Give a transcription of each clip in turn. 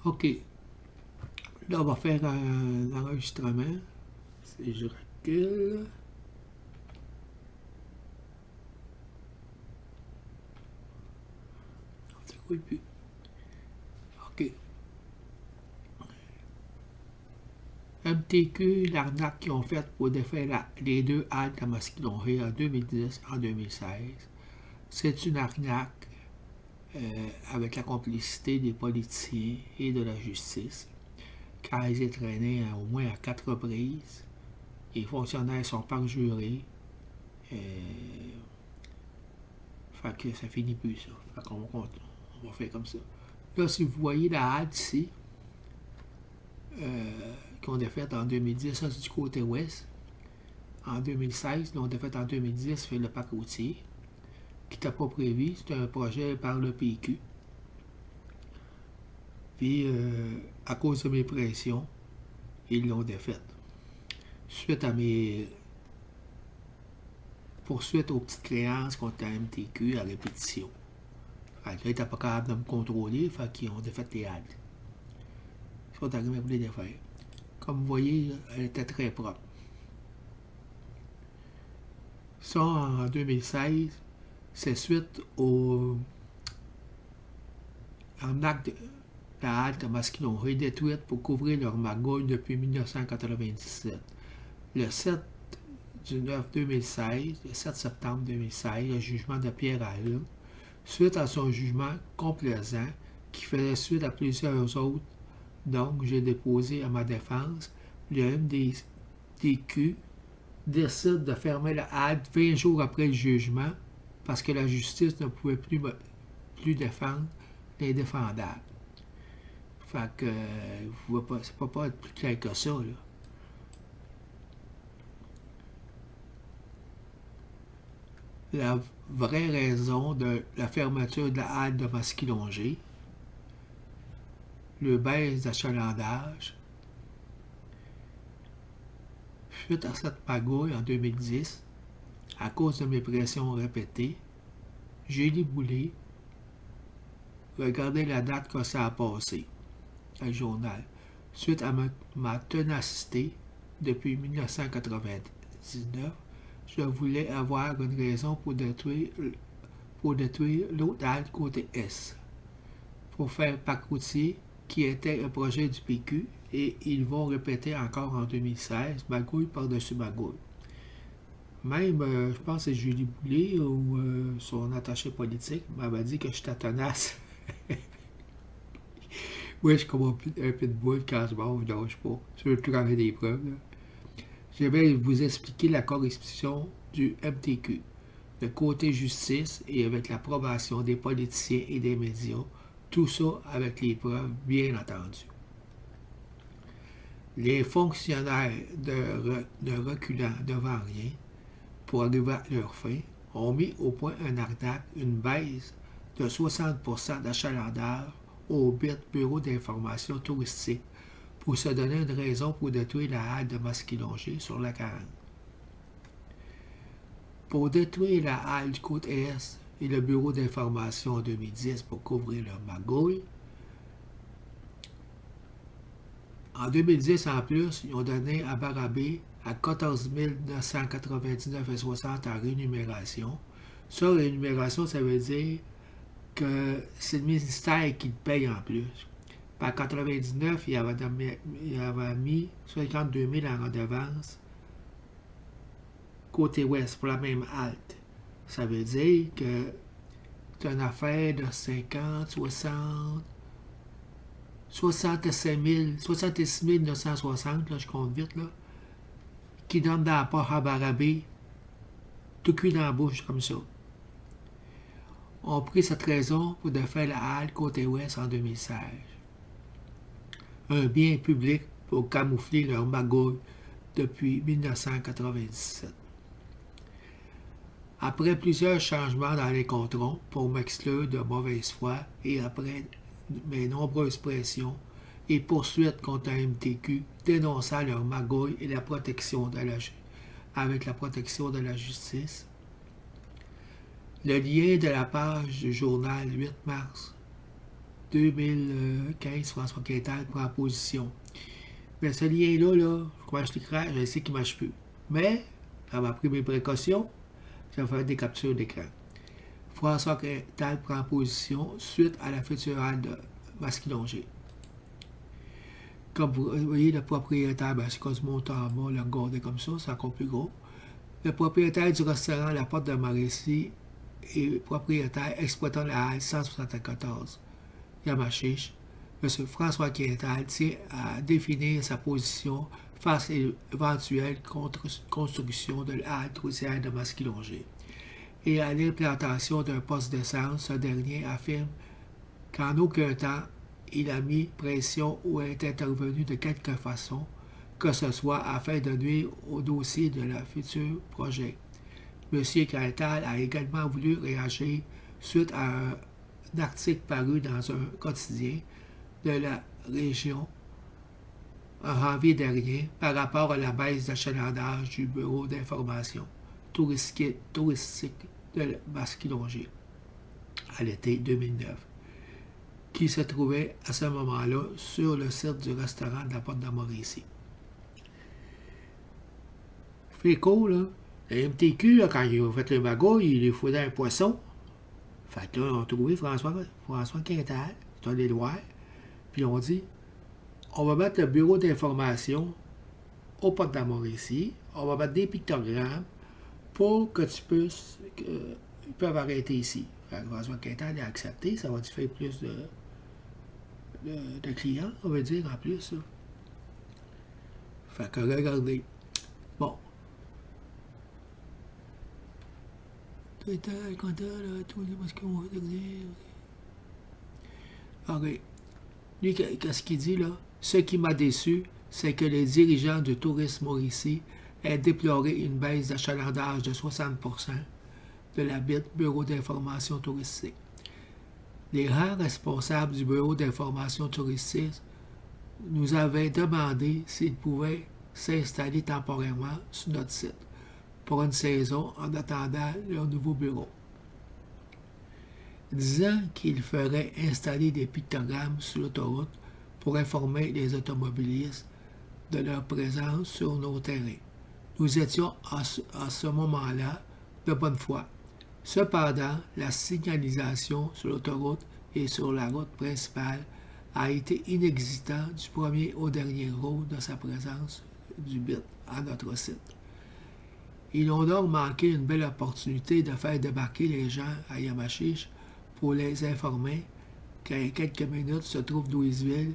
OK. Là, on va faire un enregistrement. Si je recule. Ça roule plus. OK. MTQ, l'arnaque qu'ils ont faite pour défaire les deux haltes à Masquinongé en 2010 en 2016. C'est une arnaque avec la complicité des politiciens et de la justice, car ils étaient traînés au moins à 4 reprises. Les fonctionnaires sont parjurés. Fait que ça finit plus, ça. Fait qu'on on va faire comme ça. Là, si vous voyez la halte ici, qu'on a faite en 2010, ça c'est du côté ouest. En 2016, l'on a fait en 2010, fait le parc routier, qui n'était pas prévu. C'était un projet par le PQ. Puis, à cause de mes pressions, ils l'ont défaite. Suite à mes poursuites aux petites créances contre la MTQ à répétition. Fait que là, ils n'étaient pas capables de me contrôler, fait qu'ils ont défait les haltes. Ils sont arrivés pour les défaire. Comme vous voyez, elle était très propre. Ça, en 2016, c'est suite au arnaque de la halte de Masquinongé détruite pour couvrir leur magouille depuis 1997. Le 7 du 9 2016, le 7 septembre 2016, le jugement de Pierre Allume, suite à son jugement complaisant qui faisait suite à plusieurs autres, donc j'ai déposé à ma défense, le MDQ décide de fermer la halte 20 jours après le jugement parce que la justice ne pouvait plus défendre l'indéfendable. Fait que ça ne peut pas être plus clair que ça, là. La vraie raison de la fermeture de la halte de Masquinongé, le baisse d'achalandage, suite à cette magouille en 2010, à cause de mes pressions répétées, Julie Boulay, regardez la date que ça a passé, dans le journal, suite à ma ténacité depuis 1999, je voulais avoir une raison pour détruire l'autre halte côté Est, pour faire parc routier qui était un projet du PQ et ils vont répéter encore en 2016, magouille par-dessus magouille. Même, je pense que c'est Julie Boulay ou son attaché politique m'avait dit que j'étais tenace. Oui, je suis comme un pitbull quand je mange, je lâche pas. Je veux toujours avoir des preuves, là. Je vais vous expliquer la corruption du MTQ, le côté justice et avec l'approbation des politiciens et des médias, tout ça avec les preuves, bien entendu. Les fonctionnaires ne reculant devant rien pour arriver à leur fin ont mis au point un arnaque, une baisse de 60% d'achalandage au BIT Bureau d'information touristique pour se donner une raison pour détruire la halte de Masquinongé sur la 40. Pour détruire la halte du côté Est et le bureau d'information en 2010 pour couvrir leur magouille, en 2010 en plus, ils ont donné à Barabé à 14 999,60 en rémunération. Ça, rémunération, ça veut dire que c'est le ministère qui le paye en plus. Par 99, il avait mis 52 000 en redevance côté ouest pour la même halte. Ça veut dire que c'est une affaire de 50, 60, 66 960, là, je compte vite, là, qui donne dans la poche à Barabé, tout cuit dans la bouche comme ça. On a pris cette raison pour défaire la halte côté ouest en 2016. Un bien public pour camoufler leur magouille depuis 1997. Après plusieurs changements dans les contrôles pour m'exclure de mauvaise foi et après mes nombreuses pressions et poursuites contre la MTQ dénonçant leur magouille et la protection avec la protection de la justice, le lien de la page du journal 8 mars 2015, François Quintal prend position. Mais ce lien-là, là, comment je t'écris, je sais qu'il ne marche plus. Mais, avoir pris mes précautions, je vais faire des captures d'écran. François Quintal prend position suite à la future halte de Masquinongé. Comme vous voyez, le propriétaire, ben, c'est quand je monte en bas, le regarder comme ça, c'est encore plus gros. Le propriétaire du restaurant La Porte de Mauricie et propriétaire exploitant la halte 174 Yamachiche, M. François Quintal tient à définir sa position face à l'éventuelle construction de la halte routière de Masquinongé et à l'implantation d'un poste d'essence. Ce dernier affirme qu'en aucun temps il a mis pression ou est intervenu de quelque façon que ce soit afin de nuire au dossier de la future projet. M. Quintal a également voulu réagir suite à un article paru dans un quotidien de la région en janvier dernier par rapport à la baisse d'achalandage du bureau d'information touristique de Masquinongé à l'été 2009, qui se trouvait à ce moment-là sur le site du restaurant de la Porte de Mauricie. Féco, là, le MTQ, là, quand ils ont fait le magouille, il lui faisait un poisson. Fait que là, on a trouvé François Quintal, c'est un des Loirs, puis on dit, on va mettre le bureau d'information au Porte de Mauricie, on va mettre des pictogrammes pour que tu puisses, ils peuvent arrêter ici. Fait que François Quintal a accepté, ça va te faire plus de clients, on va dire, en plus. Là. Fait que regardez. Bon. Tous les masques qu'on va dire. OK. Lui, qu'est-ce qu'il dit là? Ce qui m'a déçu, c'est que les dirigeants du tourisme Mauricie aient déploré une baisse d'achalandage de 60% de la BIT, Bureau d'information touristique. Les rares responsables du Bureau d'information touristique nous avaient demandé s'ils pouvaient s'installer temporairement sur notre site pour une saison en attendant leur nouveau bureau. Disant qu'ils feraient installer des pictogrammes sur l'autoroute pour informer les automobilistes de leur présence sur nos terrains. Nous étions à ce moment-là de bonne foi. Cependant, la signalisation sur l'autoroute et sur la route principale a été inexistante du premier au dernier jour de sa présence du BIT à notre site. Ils ont donc manqué une belle opportunité de faire débarquer les gens à Yamachiche pour les informer qu'en quelques minutes se trouvent Louisville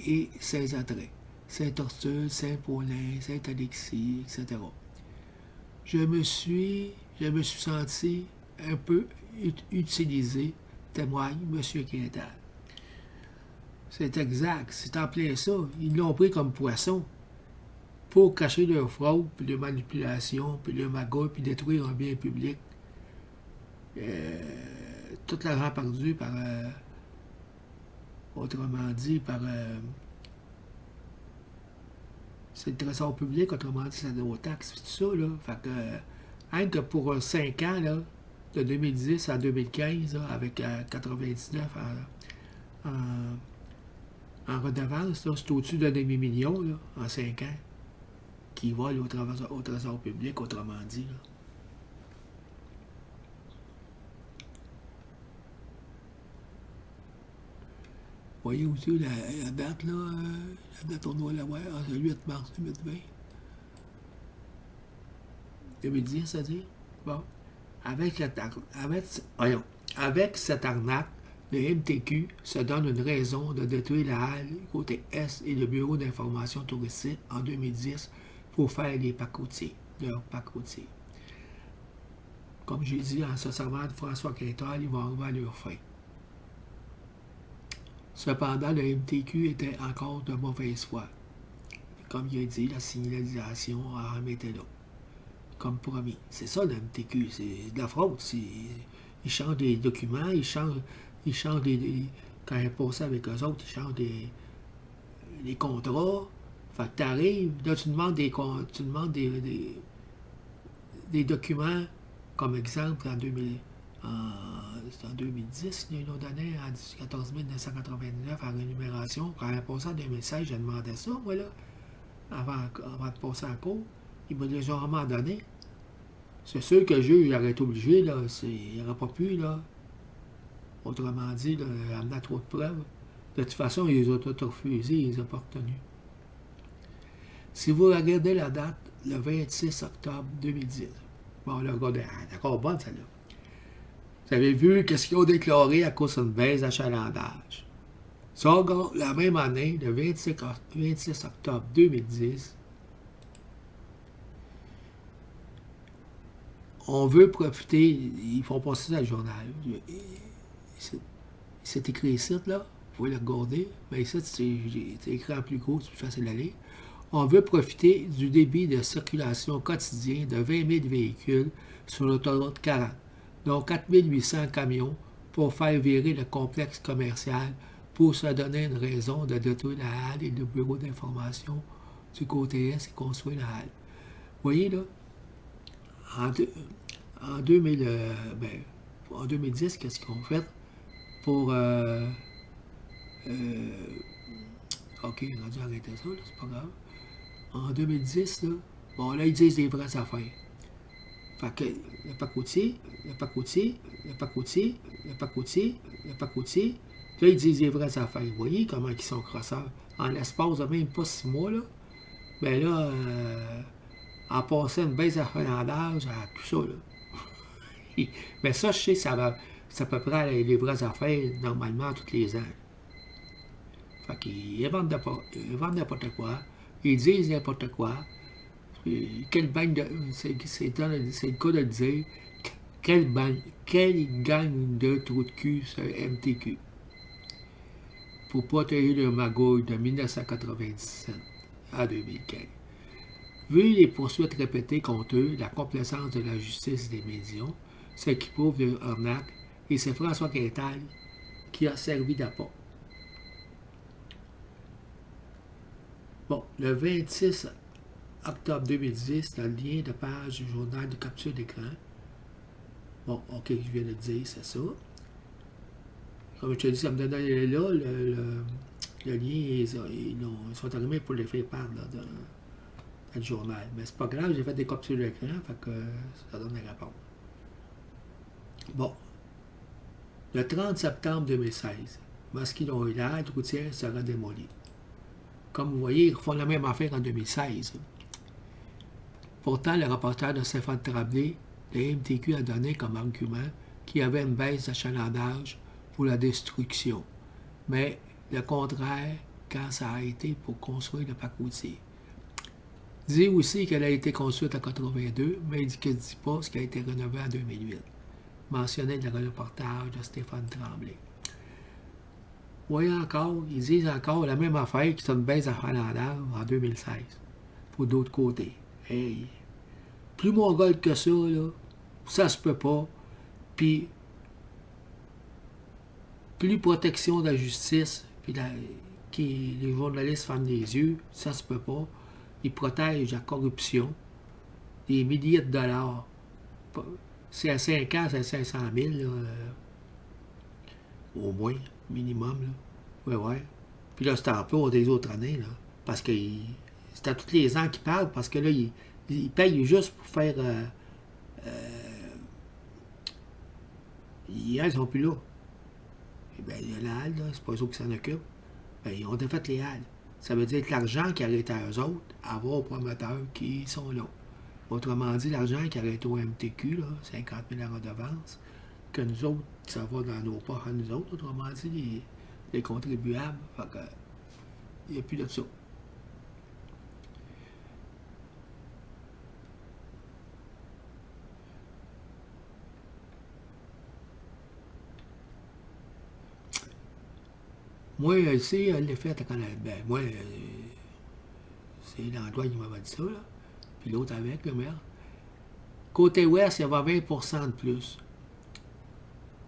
et ses attraits, Saint-Orstule, Saint-Paulin, Saint-Alexis, etc. Je me suis senti un peu utilisé, témoigne M. Quintal. C'est exact, c'est en plein ça. Ils l'ont pris comme poisson pour cacher leur fraude, puis leur manipulation, puis leur magouille, puis détruire un bien public. Tout l'argent perdu par, autrement dit, par... c'est le trésor public, autrement dit, c'est nos taxes, tout ça, là. Fait que, rien que pour 5 ans, là, de 2010 à 2015, là, avec 99 en redevance, c'est au-dessus d'un demi-million, là, en 5 ans, qui volent au trésor public, autrement dit, là. Voyez aussi la date, là, la date, on doit la voir, c'est le 8 mars 2020. 2010, c'est-à-dire? Bon. Avec cette arnaque, le MTQ se donne une raison de détruire la halle côté Est et le bureau d'information touristique en 2010 pour faire les parcs routiers, leurs parcs routiers. Comme j'ai dit, en se servant de François Quintal, ils vont arriver à leur fin. Cependant, le MTQ était encore de mauvaise foi. Comme il a dit, la signalisation a remetté là. Comme promis. C'est ça le MTQ, c'est de la fraude. Ils changent des documents, ils changent quand ils passent avec eux autres, ils changent des contrats. Fait que t'arrives, là tu demandes des documents, comme exemple, C'est en 2010 qu'ils l'ont donné à 14 999 en rémunération. Quand elle a passé en 2016, j'ai demandé ça, moi, là, avant de passer en cours. Ils m'ont légèrement donné. C'est sûr que le juge il aurait été obligé, là, il n'aurait pas pu, là. Autrement dit, là, amener trop de preuves. De toute façon, ils les ont tous refusés, ils les ont pas retenus. Si vous regardez la date, le 26 octobre 2010. Bon, là, regardez, elle est encore bonne, celle-là. Vous avez vu qu'est-ce qu'ils ont déclaré à cause d'une baisse d'achalandage. Ça, la même année, le 26 octobre 2010, on veut profiter, ils font passer dans le journal. C'est écrit ici, là, vous pouvez le regarder, mais ici, c'est écrit en plus gros, c'est plus facile à lire. On veut profiter du débit de circulation quotidien de 20 000 véhicules sur l'autoroute 40, dont 4 800 camions, pour faire virer le complexe commercial pour se donner une raison de détruire la halle et le bureau d'information du côté est et construire la halle. Vous voyez, là, en 2010, qu'est-ce qu'ils ont fait pour... OK, ils ont dû arrêter ça, là, c'est pas grave. En 2010, là, bon, là, ils disent des vraies affaires. Fait que le pacoutier, là, ils disent des vraies affaires. Vous voyez comment ils sont crosseurs. En l'espace de même pas 6 mois, là, ben là, en passant une baisse d'achalandage à tout ça, là. Mais ça, je sais, c'est à peu près les vraies affaires, normalement, tous les ans. Fait qu'ils n'importe quoi, ils disent n'importe quoi. Quelle bagne de. C'est le cas de le dire. Quelle gang de trous de cul sur MTQ pour protéger le magouille de 1997 à 2015. Vu les poursuites répétées contre eux, la complaisance de la justice et des médias, ce qui prouve leur arnaque, et c'est François Quintal qui a servi d'apport. Bon, le 26 octobre 2010, dans le lien de page du journal de capture d'écran. Bon, OK, je viens de le dire, c'est ça. Comme je te dis, ça me donnait là, le lien, ils sont arrivés pour les faire part là, dans le journal. Mais c'est pas grave, j'ai fait des captures d'écran, fait que ça donne la réponse. Bon. Le 30 septembre 2016, Masquinonville routière sera démolie. Comme vous voyez, ils refont la même affaire en 2016. Pourtant, le rapporteur de Stéphane Tremblay, le MTQ a donné comme argument qu'il y avait une baisse d'achalandage pour la destruction, mais le contraire quand ça a été pour construire le pacoutier. Dit aussi qu'elle a été construite en 82, mais il ne dit pas ce qui a été rénové en 2008. Mentionné dans le reportage de Stéphane Tremblay. Vous voyez encore, ils disent encore la même affaire qui est une baisse d'achalandage en 2016, pour d'autres côtés. Hey, plus mongol que ça, là, ça se peut pas. Puis, plus protection de la justice, puis les journalistes ferment les yeux, ça se peut pas. Ils protègent la corruption, des milliers de dollars. C'est à 5 ans, c'est 500 000, là, au moins, minimum. Là. Ouais. Puis là, c'est un peu des autres années, là, parce que c'est à tous les ans qu'ils parlent, parce que là, ils payent juste pour faire... ils sont plus là. Et bien, il y a la halle, là, c'est pas eux autres qui s'en occupent. Ben, ils ont défait les halles. Ça veut dire que l'argent qui arrête à eux autres, à voir aux promoteurs qui sont là. Autrement dit, l'argent qui arrête au MTQ, là, 50 000 en redevance, que nous autres, ça va dans nos poches à nous autres, autrement dit, les contribuables. Fait que, il n'y a plus de ça. Moi, ici, elle l'a fait quand elle. Ben, moi, c'est l'endroit qui m'avait dit ça, là. Puis l'autre avec, le maire. Côté ouest, il y avait 20% de plus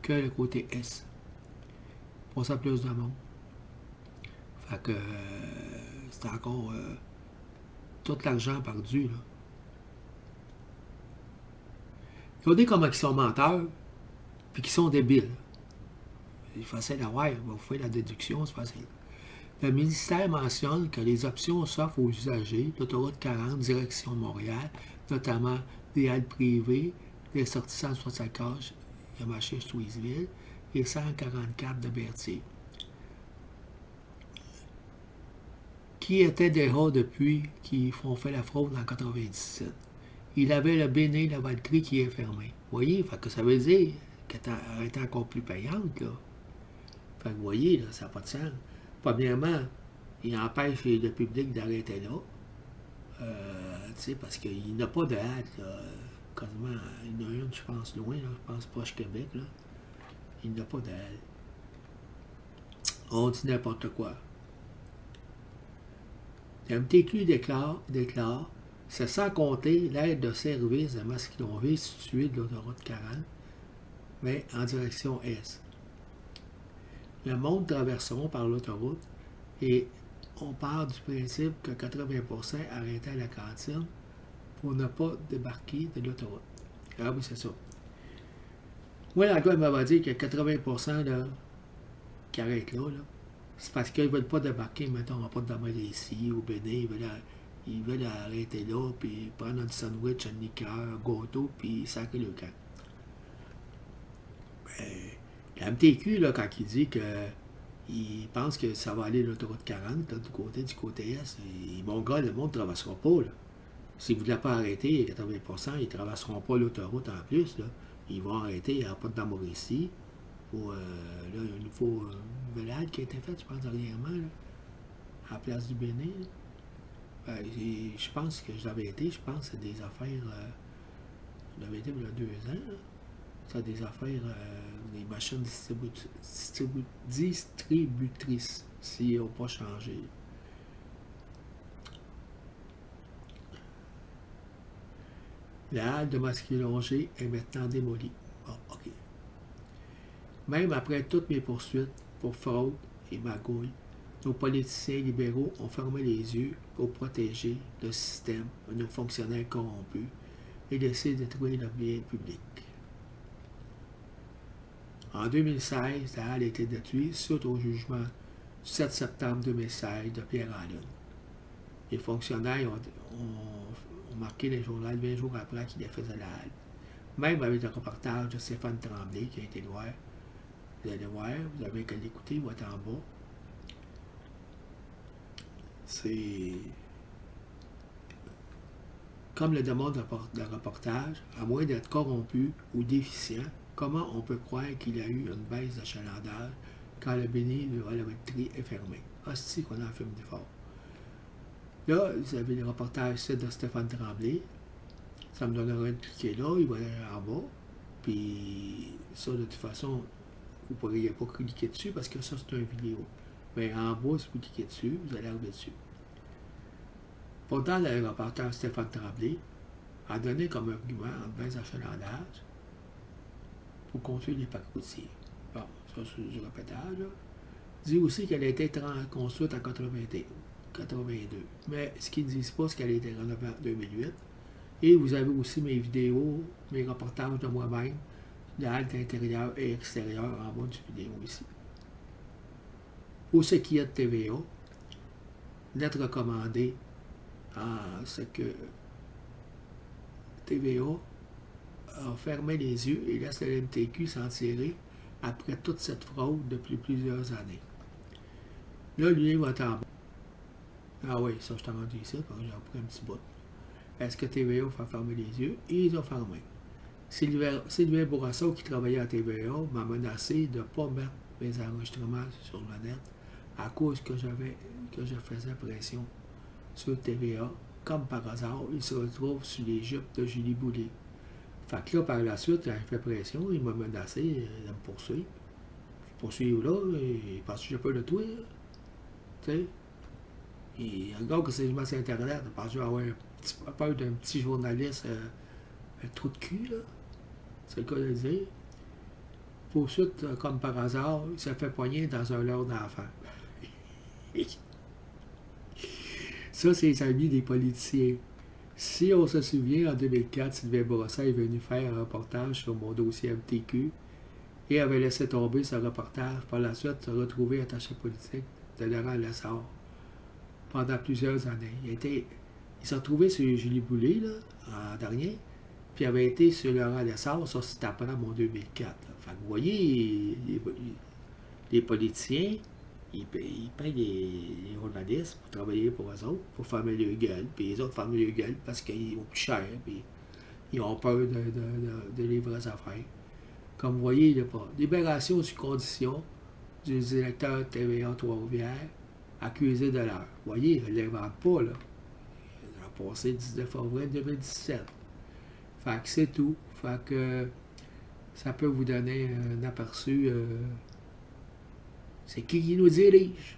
que le côté est. Pour ça, plus de monde. Fait que c'est encore tout l'argent perdu, là. Regardez comment ils sont menteurs. puis qui sont débiles. C'est facile à voir, vous faites la déduction, c'est facile. Le ministère mentionne que les options s'offrent aux usagers l'autoroute 40 direction Montréal, notamment des haltes privées, des sorties 164 Yamachiche-Louisville et 144 de Berthier, qui étaient des rats depuis qui ont fait la fraude en 97. Il avait le Bénin-Lavaltrie qui est fermé. Vous voyez, fait que ça veut dire qu'elle est encore plus payante, là. Fait que vous voyez, là, ça n'a pas de sens. Premièrement, il empêche le public d'arrêter là. Parce qu'il n'a pas de hâte, là. Quasiment, il y en a une, je pense, loin, là, je pense proche Québec, là. Il n'a pas de hâte. On dit n'importe quoi. Le MTQ déclare, c'est sans compter l'aide de service de Masquinonville située de l'autoroute 40, mais en direction est. Le monde traverseront par l'autoroute et on part du principe que 80% arrêtaient à la cantine pour ne pas débarquer de l'autoroute. Ah oui, c'est ça. Moi, l'emploi m'avait dit qu'il y a 80% là, qui arrêtent là. C'est parce qu'ils ne veulent pas débarquer, mettons, pas de domaine ici, au Bénin. Ils veulent arrêter là, puis prendre un sandwich, un liqueur, un gâteau, puis sacrer le camp. La MTQ, là, quand il dit qu'il pense que ça va aller l'autoroute 40, là, du côté est, mon gars, le monde ne traversera pas. Là. Si vous ne voulez pas arrêter, 80%, ils ne traverseront pas l'autoroute en plus. Là. Ils vont arrêter, il n'y aura pas de Mauricie. Là, il y a une nouvelle halte qui a été faite, je pense, dernièrement, là, à la place du Bénin. Je pense que je l'avais été, je pense que c'est des affaires. Je l'avais été il y a 2 ans. Là. C'est des affaires, des machines distributrices, s'ils n'ont pas changé. La halte de Masquinongé est maintenant démolie. Bon, OK. Même après toutes mes poursuites pour fraude et magouille, nos politiciens libéraux ont fermé les yeux pour protéger le système de nos fonctionnaires corrompus et laisser détruire le bien public. En 2016, la halle a été détruite suite au jugement du 7 septembre 2016 de Pierre Allen. Les fonctionnaires ont marqué les journaux 20 jours après qu'il faisait la halle. Même avec le reportage de Stéphane Tremblay qui a été voir. Vous allez voir, vous avez qu'à l'écouter, il va être en bas. C'est comme le demande le reportage, à moins d'être corrompu ou déficient, comment on peut croire qu'il y a eu une baisse d'achalandage quand le Bénin de la Lavaltrie est fermé? Hostie qu'on en fume du fort. Là, vous avez le reportage de Stéphane Tremblay. Ça me donnerait de cliquer là, il va aller en bas. Puis ça, de toute façon, vous ne pourriez pas cliquer dessus parce que ça, c'est une vidéo. Mais en bas, si vous cliquez dessus, vous allez arriver dessus. Pourtant, le reporter Stéphane Tremblay a donné comme argument en baisse d'achalandage pour construire les parcs routiers. Bon, ça, c'est du répétage. Là. Il dit aussi qu'elle a été construite en 82. Mais ce qu'ils ne disent pas, c'est qu'elle a été rénovée en 2008. Et vous avez aussi mes vidéos, mes reportages de moi-même, de halte intérieure et extérieure en bas du vidéo ici. Pour ce qui est de TVA, lettre recommandée, c'est que TVA a fermé les yeux et laisse le MTQ s'en tirer après toute cette fraude depuis plusieurs années. Là, lui, il va être en bas. Ah oui, ça, je t'ai rendu ici, parce que j'ai repris un petit bout. Est-ce que TVA va fermer les yeux? Et ils ont fermé. Sylvain Bourassa, qui travaillait à TVA, m'a menacé de ne pas mettre mes enregistrements sur le net à cause que je faisais pression sur TVA. Comme par hasard, il se retrouve sur les jupes de Julie Boulay. Fait que là, par la suite, il a fait pression, il m'a menacé de me poursuivre. Je poursuis là, et parce que j'ai peur de toi. Tu sais? Et regarde que c'est je mets sur Internet, parce que je vais avoir peur d'un petit journaliste un trou de cul, là. C'est le cas de le dire. Poursuite, comme par hasard, il s'est fait poigner dans un leurre d'enfant. Ça, c'est les amis des politiciens. Si on se souvient, en 2004, Sylvain Bourassa est venu faire un reportage sur mon dossier MTQ et avait laissé tomber ce reportage. Par la suite, se retrouvé attaché politique de Laurent Lessard pendant plusieurs années. Il s'est retrouvé sur Julie Boulay, là, en dernier, puis il avait été sur Laurent Lessard, ça c'était après mon 2004. Fait que vous voyez, les politiciens, payent les journalistes pour travailler pour eux autres, pour fermer leur gueule, puis les autres ferment leur gueule parce qu'ils ont plus cher, puis ils ont peur de les vraies affaires. Comme vous voyez, il n'y a pas. Libération sous condition du directeur de TVA Trois-Rivières, accusé de l'heure. Vous voyez, il ne l'invente pas, là. Il a passé le 19 avril 2017. Fait que c'est tout. Fait que ça peut vous donner un aperçu. C'est qui nous dirige?